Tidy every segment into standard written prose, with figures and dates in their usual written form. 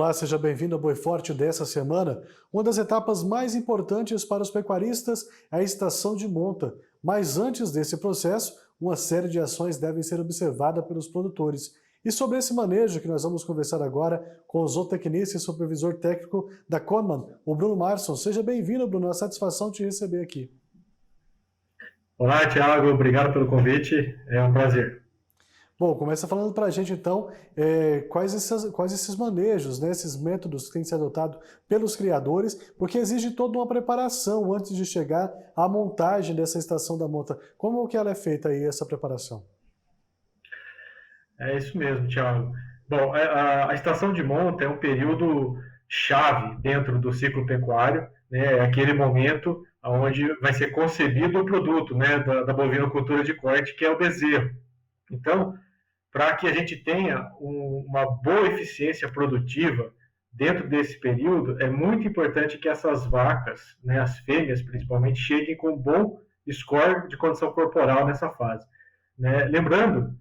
Olá, seja bem-vindo ao Boi Forte dessa semana. Uma das etapas mais importantes para os pecuaristas é a estação de monta, mas antes desse processo, uma série de ações devem ser observadas pelos produtores. E sobre esse manejo que nós vamos conversar agora com o zootecnista e supervisor técnico da Conman, o Bruno Marson. Seja bem-vindo, Bruno, é uma satisfação te receber aqui. Olá, Thiago, obrigado pelo convite, é um prazer. Bom, começa falando para a gente então quais esses manejos, né, esses métodos que têm que ser adotados pelos criadores, porque exige toda uma preparação antes de chegar à montagem dessa estação da monta. Como que ela é feita aí, essa preparação? É isso mesmo, Thiago. Bom, a estação de monta é um período chave dentro do ciclo pecuário, né, é aquele momento onde vai ser concebido o produto, né, da bovinocultura de corte, que é o bezerro. Então, para que a gente tenha uma boa eficiência produtiva dentro desse período, é muito importante que essas vacas, né, as fêmeas principalmente, cheguem com um bom score de condição corporal nessa fase. Né? Lembrando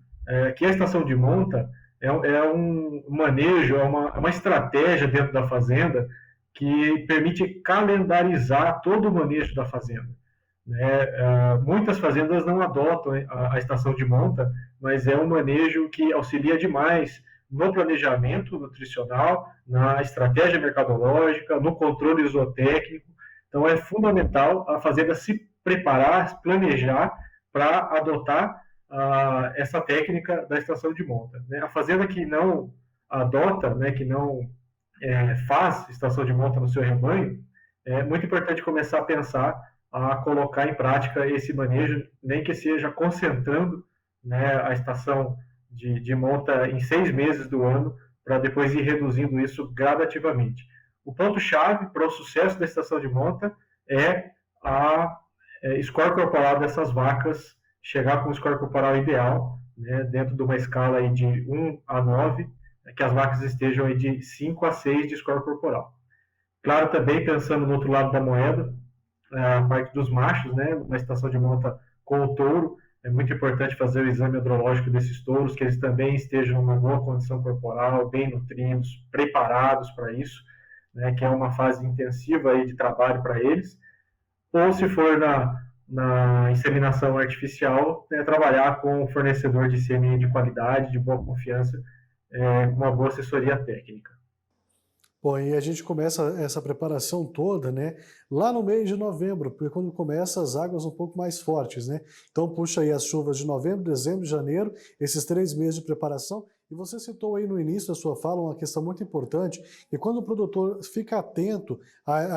que a estação de monta é um manejo, é uma estratégia dentro da fazenda que permite calendarizar todo o manejo da fazenda. Né? Muitas fazendas não adotam a estação de monta, mas é um manejo que auxilia demais no planejamento nutricional, na estratégia mercadológica, no controle zootécnico. Então, é fundamental a fazenda se preparar, planejar para adotar essa técnica da estação de monta. Né? A fazenda que não adota, né, que não faz estação de monta no seu rebanho, é muito importante começar a pensar a colocar em prática esse manejo, nem que seja concentrando, né, a estação de monta em 6 meses do ano, para depois ir reduzindo isso gradativamente. O ponto-chave para o sucesso da estação de monta é a score corporal dessas vacas chegar com o score corporal ideal, né, dentro de uma escala aí de 1 a 9, que as vacas estejam aí de 5 a 6 de score corporal. Claro, também pensando no outro lado da moeda, a parte dos machos, né, na estação de monta com o touro, é muito importante fazer o exame hidrológico desses touros, que eles também estejam numa boa condição corporal, bem nutridos, preparados para isso, né, que é uma fase intensiva aí de trabalho para eles. Ou se for na inseminação artificial, né, trabalhar com um fornecedor de sêmen de qualidade, de boa confiança, com uma boa assessoria técnica. Bom, e a gente começa essa preparação toda, né, lá no mês de novembro, porque quando começa as águas um pouco mais fortes, né? Então puxa aí as chuvas de novembro, dezembro, janeiro, esses 3 meses de preparação. E você citou aí no início da sua fala uma questão muito importante, que quando o produtor fica atento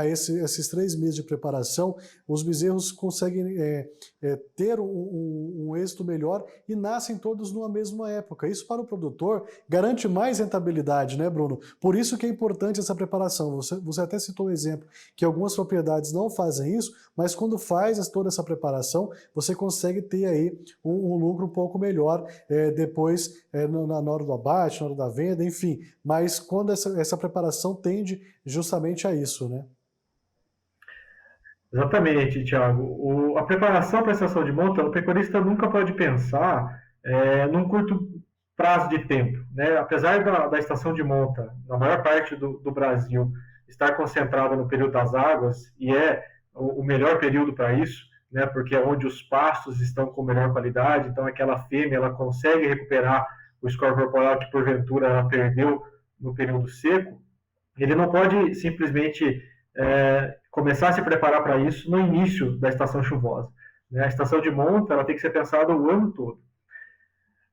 esses 3 meses de preparação, os bezerros conseguem ter um êxito melhor e nascem todos numa mesma época. Isso para o produtor garante mais rentabilidade, né, Bruno? Por isso que é importante essa preparação. Você até citou um exemplo que algumas propriedades não fazem isso, mas quando faz toda essa preparação, você consegue ter aí um lucro um pouco melhor depois na hora do abate, na hora da venda, enfim. Mas quando essa preparação tende justamente a isso, né? Exatamente, Thiago. A preparação para a estação de monta, o pecuarista nunca pode pensar num curto prazo de tempo. Né? Apesar da estação de monta, na maior parte do Brasil, estar concentrada no período das águas, e é o melhor período para isso, né? Porque é onde os pastos estão com melhor qualidade, então aquela fêmea ela consegue recuperar o score corporal que porventura ela perdeu no período seco. Ele não pode simplesmente começar a se preparar para isso no início da estação chuvosa. Né? A estação de monta ela tem que ser pensada o ano todo.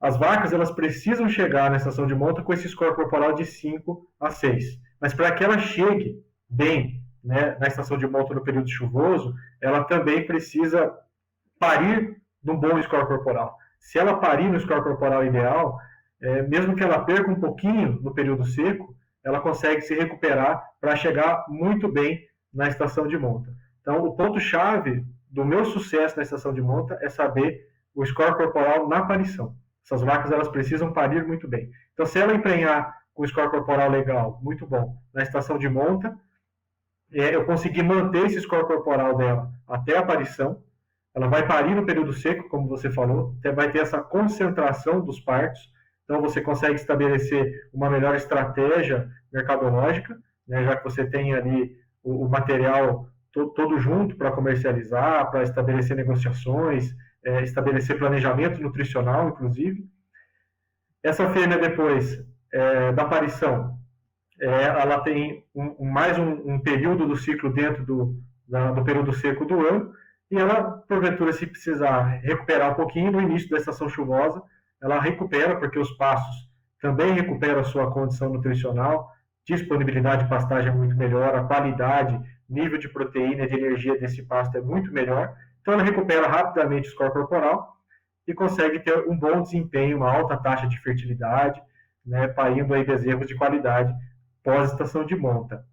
As vacas elas precisam chegar na estação de monta com esse score corporal de 5 a 6. Mas para que ela chegue bem, né, na estação de monta no período chuvoso, ela também precisa parir num bom score corporal. Se ela parir no score corporal ideal, mesmo que ela perca um pouquinho no período seco, ela consegue se recuperar para chegar muito bem na estação de monta. Então, o ponto-chave do meu sucesso na estação de monta é saber o score corporal na aparição. Essas vacas elas precisam parir muito bem. Então, se ela emprenhar com o score corporal legal, muito bom, na estação de monta, eu consegui manter esse score corporal dela até a aparição. Ela vai parir no período seco, como você falou, vai ter essa concentração dos partos, Então, você consegue estabelecer uma melhor estratégia mercadológica, né, já que você tem ali o material todo junto para comercializar, para estabelecer negociações, estabelecer planejamento nutricional, inclusive. Essa fêmea, depois da parição, ela tem mais um período do ciclo dentro do período seco do ano, e ela, porventura, se precisar recuperar um pouquinho no início da estação chuvosa, ela recupera, porque os pastos também recuperam a sua condição nutricional, disponibilidade de pastagem é muito melhor, a qualidade, nível de proteína e de energia desse pasto é muito melhor, então ela recupera rapidamente o score corporal e consegue ter um bom desempenho, uma alta taxa de fertilidade, né, parindo aí bezerros de qualidade pós-estação de monta.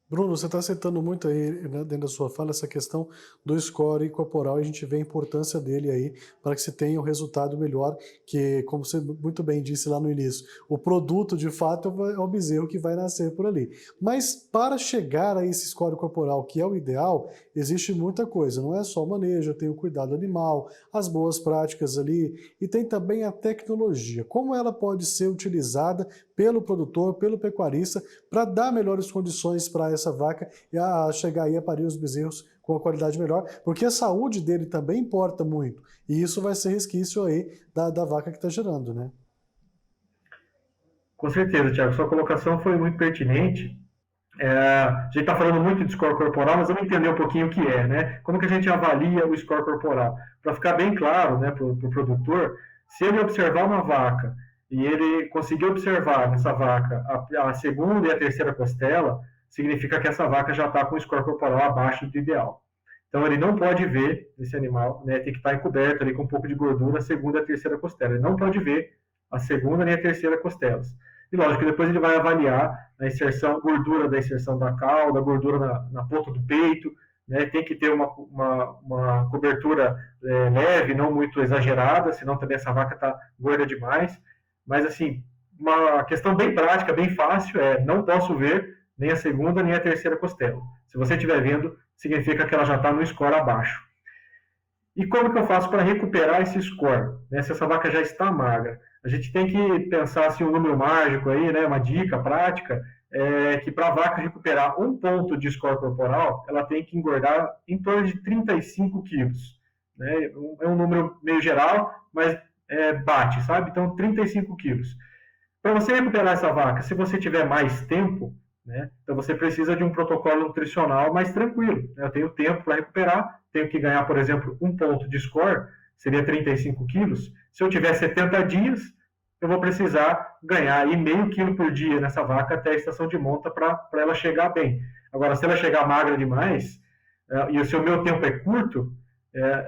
Bruno, você está citando muito aí, né, dentro da sua fala, essa questão do score corporal, e a gente vê a importância dele aí para que se tenha um resultado melhor, que, como você muito bem disse lá no início, o produto, de fato, é o bezerro que vai nascer por ali. Mas para chegar a esse score corporal, que é o ideal, existe muita coisa, não é só o manejo, tem o cuidado animal, as boas práticas ali, e tem também a tecnologia. Como ela pode ser utilizada pelo produtor, pelo pecuarista, para dar melhores condições para essa vaca e a chegar aí a parir os bezerros com a qualidade melhor, porque a saúde dele também importa muito, e isso vai ser resquício aí da vaca que está gerando, né? Com certeza, Thiago, sua colocação foi muito pertinente. A gente está falando muito de score corporal, mas vamos entender um pouquinho o que é, né? Como que a gente avalia o score corporal? Para ficar bem claro, né, para o produtor, se ele observar uma vaca e ele conseguir observar nessa vaca a segunda e a terceira costela, significa que essa vaca já está com o score corporal abaixo do ideal. Então, ele não pode ver esse animal, né, tem que estar encoberto ali com um pouco de gordura a segunda e a terceira costela. Ele não pode ver a segunda nem a terceira costelas. E, lógico, que depois ele vai avaliar a inserção, gordura da inserção da cauda, gordura na ponta do peito, né, tem que ter uma cobertura leve, não muito exagerada, senão também essa vaca está gorda demais. Mas, assim, uma questão bem prática, bem fácil, não posso ver nem a segunda, nem a terceira costela. Se você estiver vendo, significa que ela já está no score abaixo. E como que eu faço para recuperar esse score, né, se essa vaca já está magra? A gente tem que pensar assim, um número mágico aí, né, uma dica prática, que para a vaca recuperar 1 ponto de score corporal, ela tem que engordar em torno de 35 quilos. Né? É um número meio geral, mas bate, sabe? Então, 35 quilos. Para você recuperar essa vaca, se você tiver mais tempo, né, então você precisa de um protocolo nutricional mais tranquilo. Né? Eu tenho tempo para recuperar, tenho que ganhar, por exemplo, 1 ponto de score, seria 35 quilos. Se eu tiver 70 dias, eu vou precisar ganhar aí meio quilo por dia nessa vaca até a estação de monta para ela chegar bem. Agora, se ela chegar magra demais, e se o meu tempo é curto,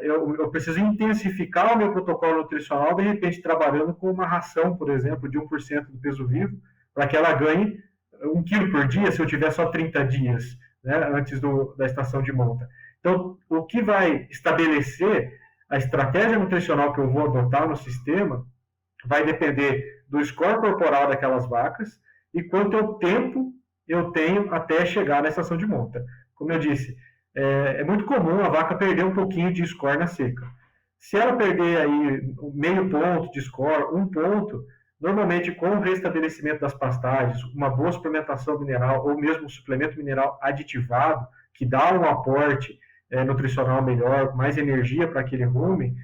eu preciso intensificar o meu protocolo nutricional, de repente trabalhando com uma ração, por exemplo, de 1% do peso vivo, para que ela ganhe 1 quilo por dia, se eu tiver só 30 dias, né, antes da estação de monta. Então, o que vai estabelecer a estratégia nutricional que eu vou adotar no sistema vai depender do score corporal daquelas vacas e quanto tempo eu tenho até chegar na estação de monta. Como eu disse, é muito comum a vaca perder um pouquinho de score na seca. Se ela perder aí meio ponto de score, 1 ponto, normalmente com o restabelecimento das pastagens, uma boa suplementação mineral ou mesmo um suplemento mineral aditivado, que dá um aporte nutricional melhor, mais energia para aquele rumen,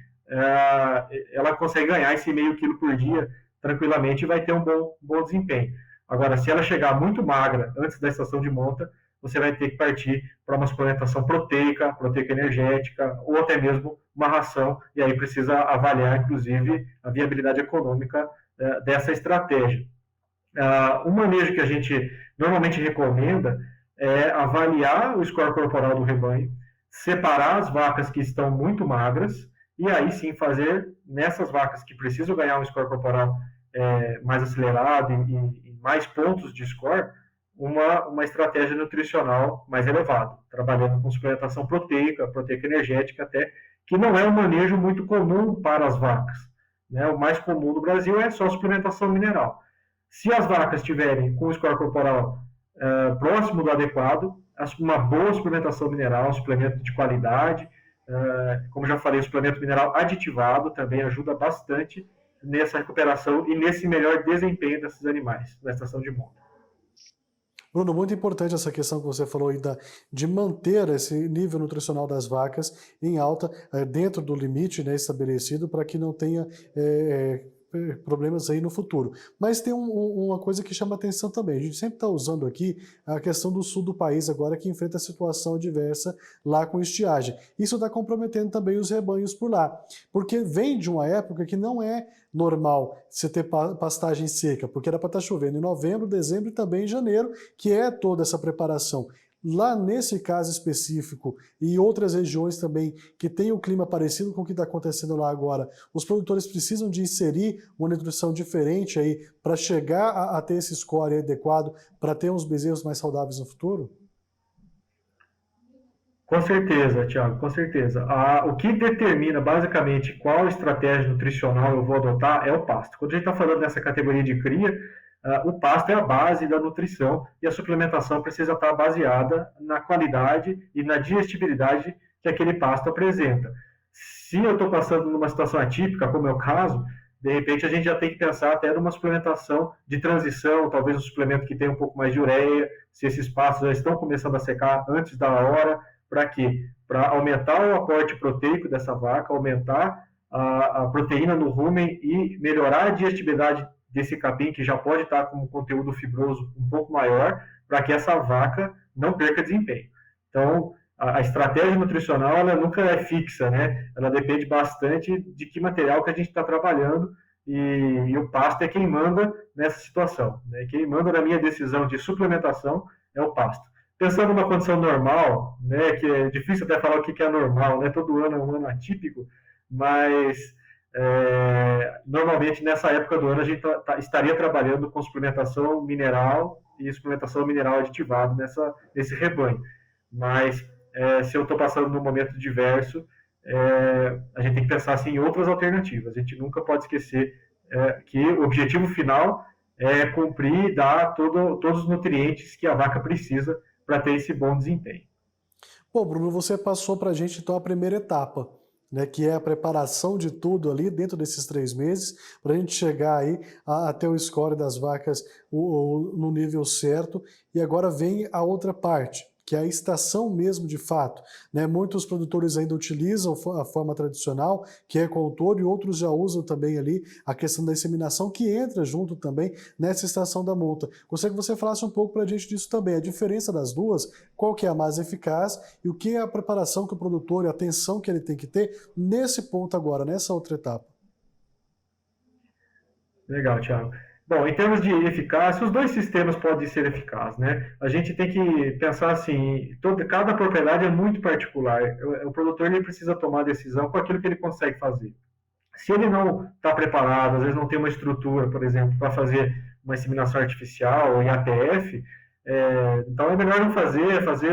ela consegue ganhar esse meio quilo por dia tranquilamente e vai ter um bom desempenho. Agora, se ela chegar muito magra antes da estação de monta, você vai ter que partir para uma suplementação proteica energética, ou até mesmo uma ração, e aí precisa avaliar, inclusive, a viabilidade econômica dessa estratégia. O manejo que a gente normalmente recomenda é avaliar o score corporal do rebanho, separar as vacas que estão muito magras, e aí sim fazer, nessas vacas que precisam ganhar um score corporal mais acelerado e mais pontos de score, uma estratégia nutricional mais elevada, trabalhando com suplementação proteica energética até, que não é um manejo muito comum para as vacas. Né? O mais comum no Brasil é só suplementação mineral. Se as vacas tiverem com o score corporal próximo do adequado, uma boa suplementação mineral, um suplemento de qualidade, como já falei, o suplemento mineral aditivado também ajuda bastante nessa recuperação e nesse melhor desempenho desses animais na estação de monta. Bruno, muito importante essa questão que você falou aí de manter esse nível nutricional das vacas em alta, dentro do limite, né, estabelecido, para que não tenha problemas aí no futuro. Mas tem uma coisa que chama atenção também. A gente sempre está usando aqui a questão do sul do país agora, que enfrenta situação diversa lá com estiagem. Isso está comprometendo também os rebanhos por lá, porque vem de uma época que não é normal você ter pastagem seca, porque era para estar chovendo em novembro, dezembro e também em janeiro, que é toda essa preparação. Lá nesse caso específico e outras regiões também que tem um clima parecido com o que está acontecendo lá agora, os produtores precisam de inserir uma nutrição diferente aí para chegar a ter esse score adequado, para ter uns bezerros mais saudáveis no futuro? Com certeza, Thiago, com certeza. O que determina basicamente qual estratégia nutricional eu vou adotar é o pasto. Quando a gente está falando dessa categoria de cria, o pasto é a base da nutrição e a suplementação precisa estar baseada na qualidade e na digestibilidade que aquele pasto apresenta. Se eu estou passando numa situação atípica, como é o caso, de repente a gente já tem que pensar até numa suplementação de transição, talvez um suplemento que tenha um pouco mais de ureia, se esses pastos já estão começando a secar antes da hora. Para quê? Para aumentar o aporte proteico dessa vaca, aumentar a proteína no rumen e melhorar a digestibilidade desse capim, que já pode estar com um conteúdo fibroso um pouco maior, para que essa vaca não perca desempenho. Então, a estratégia nutricional ela nunca é fixa, né? Ela depende bastante de que material que a gente está trabalhando e o pasto é quem manda nessa situação. Né? Quem manda na minha decisão de suplementação é o pasto. Pensando numa condição normal, né, que é difícil até falar o que é normal, né, todo ano é um ano atípico, mas normalmente nessa época do ano a gente estaria trabalhando com suplementação mineral e suplementação mineral aditivada nesse rebanho. Mas se eu estou passando num momento diverso, a gente tem que pensar assim, em outras alternativas. A gente nunca pode esquecer que o objetivo final é cumprir e dar todos os nutrientes que a vaca precisa para ter esse bom desempenho. Bom, Bruno, você passou para a gente então a primeira etapa, né, que é a preparação de tudo ali dentro desses 3 meses, para a gente chegar aí a ter o score das vacas no nível certo. E agora vem a outra parte, que é a estação mesmo de fato. Né? Muitos produtores ainda utilizam a forma tradicional, que é com o touro, e outros já usam também ali a questão da inseminação, que entra junto também nessa estação da monta. Gostaria que você falasse um pouco para a gente disso também, a diferença das duas, qual que é a mais eficaz e o que é a preparação que o produtor e a atenção que ele tem que ter nesse ponto agora, nessa outra etapa. Legal, Thiago. Bom, em termos de eficácia, os dois sistemas podem ser eficazes, né? A gente tem que pensar assim, cada propriedade é muito particular. O produtor ele precisa tomar decisão com aquilo que ele consegue fazer. Se ele não está preparado, às vezes não tem uma estrutura, por exemplo, para fazer uma inseminação artificial ou em ATF, então é melhor não fazer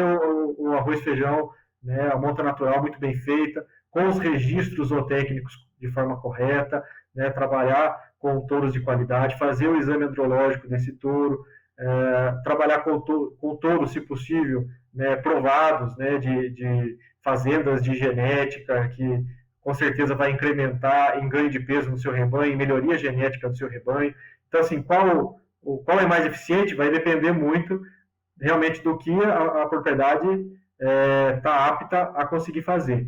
o arroz e feijão, né, a monta natural muito bem feita, com os registros zootécnicos de forma correta, né, trabalhar com touros de qualidade, fazer o exame andrológico desse touro, trabalhar com touro, se possível, né, provados, né, de fazendas de genética, que com certeza vai incrementar em ganho de peso no seu rebanho, em melhoria genética do seu rebanho. Então, assim, qual é mais eficiente vai depender muito realmente do que a propriedade está apta a conseguir fazer.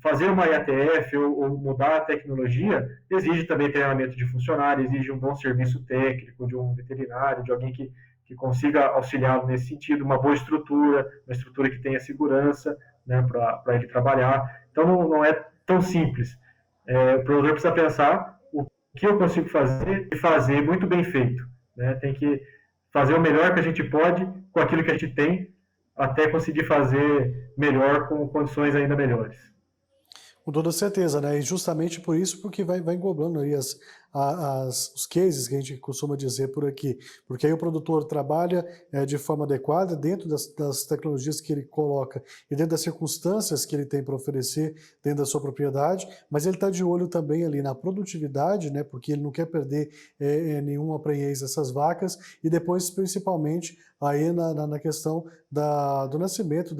Fazer uma IATF ou mudar a tecnologia exige também treinamento de funcionário, exige um bom serviço técnico de um veterinário, de alguém que consiga auxiliá-lo nesse sentido, uma boa estrutura, uma estrutura que tenha segurança, né, para ele trabalhar. Então não é tão simples. O produtor precisa pensar o que eu consigo fazer e fazer muito bem feito. Né? Tem que fazer o melhor que a gente pode com aquilo que a gente tem, até conseguir fazer melhor com condições ainda melhores. Com toda certeza, né? E justamente por isso, porque vai englobando aí os cases que a gente costuma dizer por aqui. Porque aí o produtor trabalha de forma adequada dentro das tecnologias que ele coloca e dentro das circunstâncias que ele tem para oferecer dentro da sua propriedade, mas ele está de olho também ali na produtividade, né? Porque ele não quer perder nenhuma prenhez dessas vacas, e depois, principalmente, aí na questão do nascimento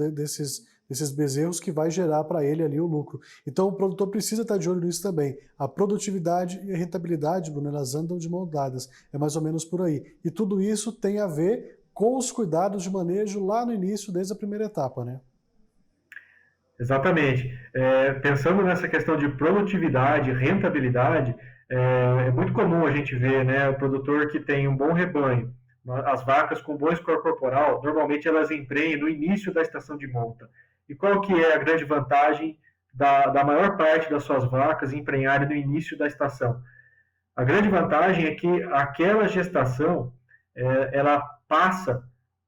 desses bezerros que vai gerar para ele ali o lucro. Então o produtor precisa estar de olho nisso também. A produtividade e a rentabilidade, Bruno, elas andam de mão dadas, é mais ou menos por aí. E tudo isso tem a ver com os cuidados de manejo lá no início, desde a primeira etapa, né? Exatamente. Pensando nessa questão de produtividade, rentabilidade, é muito comum a gente ver, né, o produtor que tem um bom rebanho, as vacas com bom score corporal, normalmente elas emprenham no início da estação de monta. E qual que é a grande vantagem da maior parte das suas vacas emprenharem no início da estação? A grande vantagem é que aquela gestação, ela passa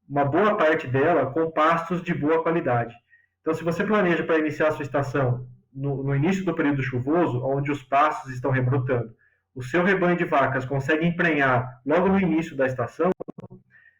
uma boa parte dela com pastos de boa qualidade. Então, se você planeja para iniciar a sua estação no início do período chuvoso, onde os pastos estão rebrotando, o seu rebanho de vacas consegue emprenhar logo no início da estação,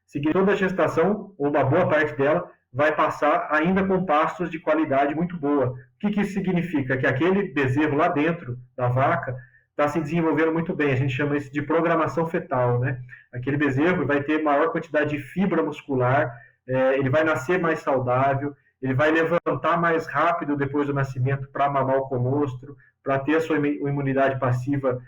seguir toda a gestação, ou uma boa parte dela, vai passar ainda com pastos de qualidade muito boa. O que isso significa? Que aquele bezerro lá dentro da vaca está se desenvolvendo muito bem. A gente chama isso de programação fetal, né? Aquele bezerro vai ter maior quantidade de fibra muscular, ele vai nascer mais saudável, ele vai levantar mais rápido depois do nascimento para mamar o colostro, para ter a sua imunidade passiva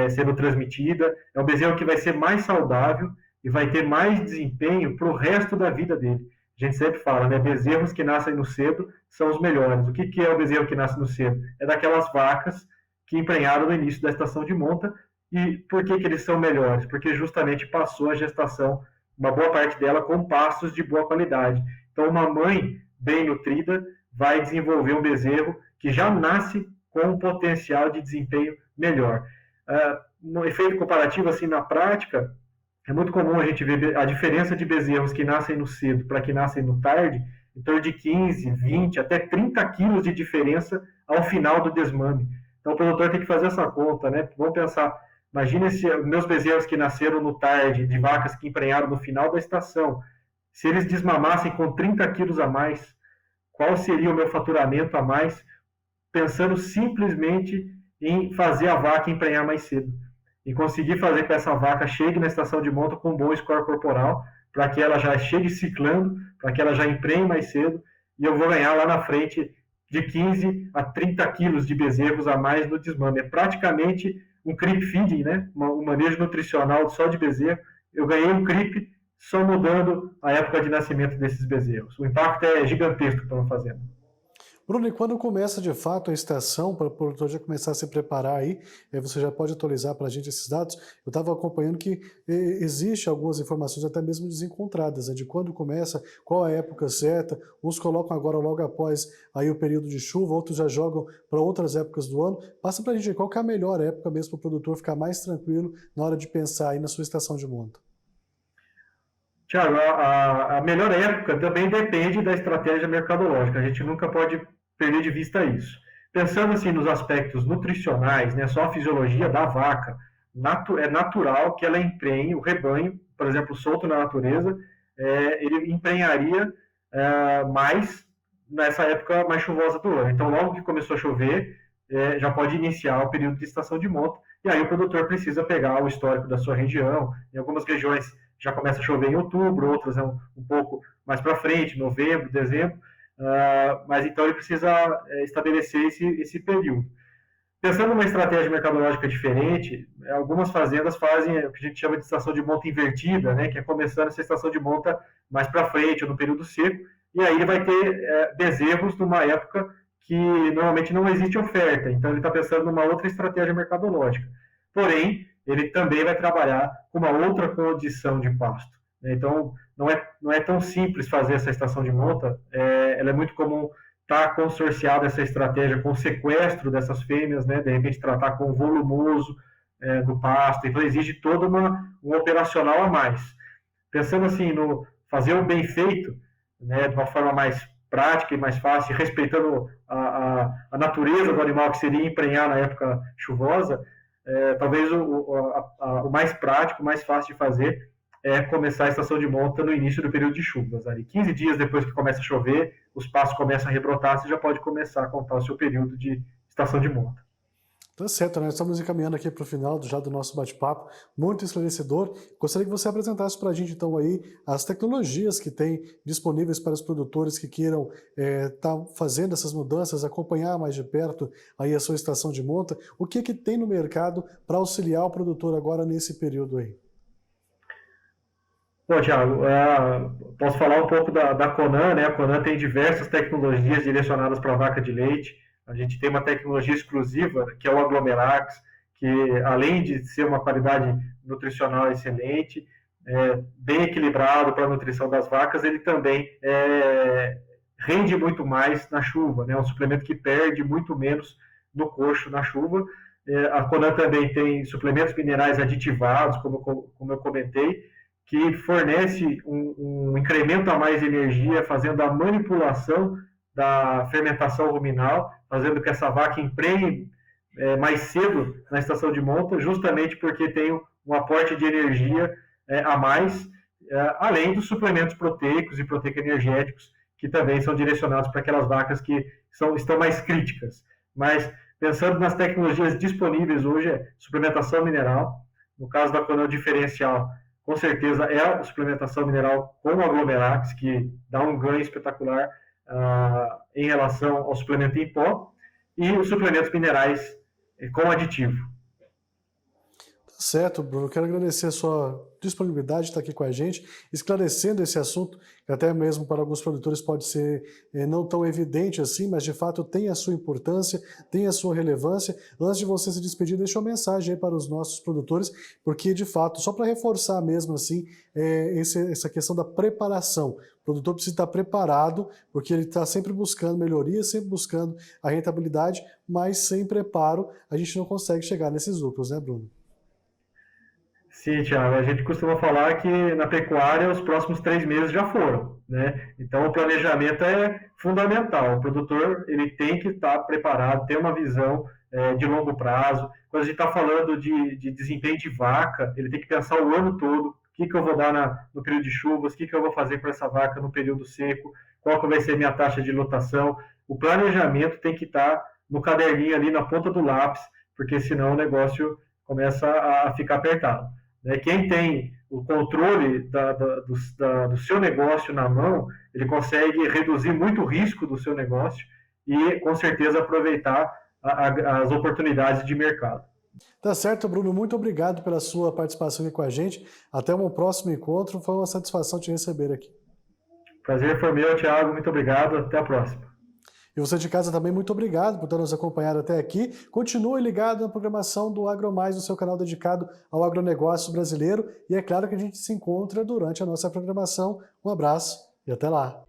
sendo transmitida. É um bezerro que vai ser mais saudável e vai ter mais desempenho para o resto da vida dele. A gente sempre fala, né? Bezerros que nascem no cedo são os melhores. O que é o bezerro que nasce no cedo? É daquelas vacas que emprenharam no início da estação de monta. E por que eles são melhores? Porque justamente passou a gestação, uma boa parte dela, com pastos de boa qualidade. Então, uma mãe bem nutrida vai desenvolver um bezerro que já nasce com um potencial de desempenho melhor. No efeito comparativo, assim, na prática, é muito comum a gente ver a diferença de bezerros que nascem no cedo para que nascem no tarde, em torno de 15, 20, até 30 quilos de diferença ao final do desmame. Então, o produtor tem que fazer essa conta, né? Vamos pensar, imagina se meus bezerros que nasceram no tarde, de vacas que emprenharam no final da estação, se eles desmamassem com 30 quilos a mais, qual seria o meu faturamento a mais, pensando simplesmente em fazer a vaca emprenhar mais cedo. E conseguir fazer com que essa vaca chegue na estação de monta com um bom score corporal, para que ela já chegue ciclando, para que ela já emprenhe mais cedo, e eu vou ganhar lá na frente de 15 a 30 quilos de bezerros a mais no desmame. É praticamente um creep feeding, né? Um manejo nutricional só de bezerro. Eu ganhei um creep só mudando a época de nascimento desses bezerros. O impacto é gigantesco que estamos fazendo. Bruno, e quando começa de fato a estação, para o produtor já começar a se preparar aí, você já pode atualizar para a gente esses dados? Eu estava acompanhando que existe algumas informações até mesmo desencontradas, né, de quando começa, qual a época certa, uns colocam agora logo após aí o período de chuva, outros já jogam para outras épocas do ano. Passa para a gente qual que é a melhor época mesmo para o produtor ficar mais tranquilo na hora de pensar aí na sua estação de monta. Tiago, a melhor época também depende da estratégia mercadológica. A gente nunca pode perder de vista isso. Pensando assim nos aspectos nutricionais, né, só a fisiologia da vaca, é natural que ela emprenhe o rebanho, por exemplo, solto na natureza, ele emprenharia mais nessa época mais chuvosa do ano. Então, logo que começou a chover, já pode iniciar o período de estação de monta, e aí o produtor precisa pegar o histórico da sua região. Em algumas regiões já começa a chover em outubro, outras um pouco mais para frente, novembro, dezembro, mas então ele precisa estabelecer esse período. Pensando numa estratégia mercadológica diferente, algumas fazendas fazem o que a gente chama de estação de monta invertida, né, que é começando essa estação de monta mais para frente, ou no período seco, e aí ele vai ter bezerros numa época que normalmente não existe oferta, então ele está pensando numa outra estratégia mercadológica. Porém, ele também vai trabalhar com uma outra condição de pasto. Então, não é tão simples fazer essa estação de monta, ela é muito comum estar consorciada essa estratégia com o sequestro dessas fêmeas, né, de repente tratar com volumoso do pasto, então exige todo um operacional a mais. Pensando assim, no fazer o bem feito, né, de uma forma mais prática e mais fácil, respeitando a natureza do animal, que seria emprenhar na época chuvosa, talvez o mais prático, o mais fácil de fazer é começar a estação de monta no início do período de chuvas. Ali, 15 dias depois que começa a chover, os pastos começam a rebrotar, você já pode começar a contar o seu período de estação de monta. Tá certo, né? Estamos encaminhando aqui para o final já do nosso bate-papo, muito esclarecedor. Gostaria que você apresentasse para a gente, então, aí as tecnologias que tem disponíveis para os produtores que queiram estar fazendo essas mudanças, acompanhar mais de perto aí a sua estação de monta. O que que tem no mercado para auxiliar o produtor agora nesse período aí? Bom, Thiago, posso falar um pouco da Conan, né? A Conan tem diversas tecnologias direcionadas para a vaca de leite. A gente tem uma tecnologia exclusiva, que é o Aglomerax, que além de ser uma qualidade nutricional excelente, bem equilibrado para a nutrição das vacas, ele também rende muito mais na chuva, né? Um suplemento que perde muito menos no coxo na chuva. A Conan também tem suplementos minerais aditivados, como eu comentei, que fornece um incremento a mais de energia, fazendo a manipulação da fermentação ruminal, fazendo que essa vaca emprenhe mais cedo na estação de monta, justamente porque tem um aporte de energia a mais, além dos suplementos proteicos e proteico-energéticos, que também são direcionados para aquelas vacas que estão mais críticas. Mas, pensando nas tecnologias disponíveis hoje, é suplementação mineral, no caso da Conan diferencial, com certeza é a suplementação mineral com o Aglomerax, que dá um ganho espetacular em relação ao suplemento em pó, e os suplementos minerais com aditivo. Tá certo, Bruno. Quero agradecer a sua disponibilidade de estar aqui com a gente, esclarecendo esse assunto, que até mesmo para alguns produtores pode ser não tão evidente assim, mas de fato tem a sua importância, tem a sua relevância. Antes de você se despedir, deixa uma mensagem aí para os nossos produtores, porque de fato, só para reforçar mesmo assim, essa questão da preparação. O produtor precisa estar preparado, porque ele está sempre buscando melhoria, sempre buscando a rentabilidade, mas sem preparo a gente não consegue chegar nesses lucros, né, Bruno? Sim, Thiago, a gente costuma falar que na pecuária os próximos 3 meses já foram, né? Então o planejamento é fundamental. O produtor ele tem que estar preparado, ter uma visão de longo prazo. Quando a gente está falando de desempenho de vaca, ele tem que pensar o ano todo, o que eu vou dar no período de chuvas, o que eu vou fazer com essa vaca no período seco, qual que vai ser a minha taxa de lotação. O planejamento tem que estar no caderninho ali, na ponta do lápis, porque senão o negócio começa a ficar apertado. Quem tem o controle do seu negócio na mão, ele consegue reduzir muito o risco do seu negócio e, com certeza, aproveitar as oportunidades de mercado. Tá certo, Bruno. Muito obrigado pela sua participação aqui com a gente. Até um próximo encontro. Foi uma satisfação te receber aqui. Prazer foi meu, Thiago. Muito obrigado. Até a próxima. E você de casa também, muito obrigado por ter nos acompanhado até aqui. Continue ligado na programação do AgroMais, no seu canal dedicado ao agronegócio brasileiro. E é claro que a gente se encontra durante a nossa programação. Um abraço e até lá.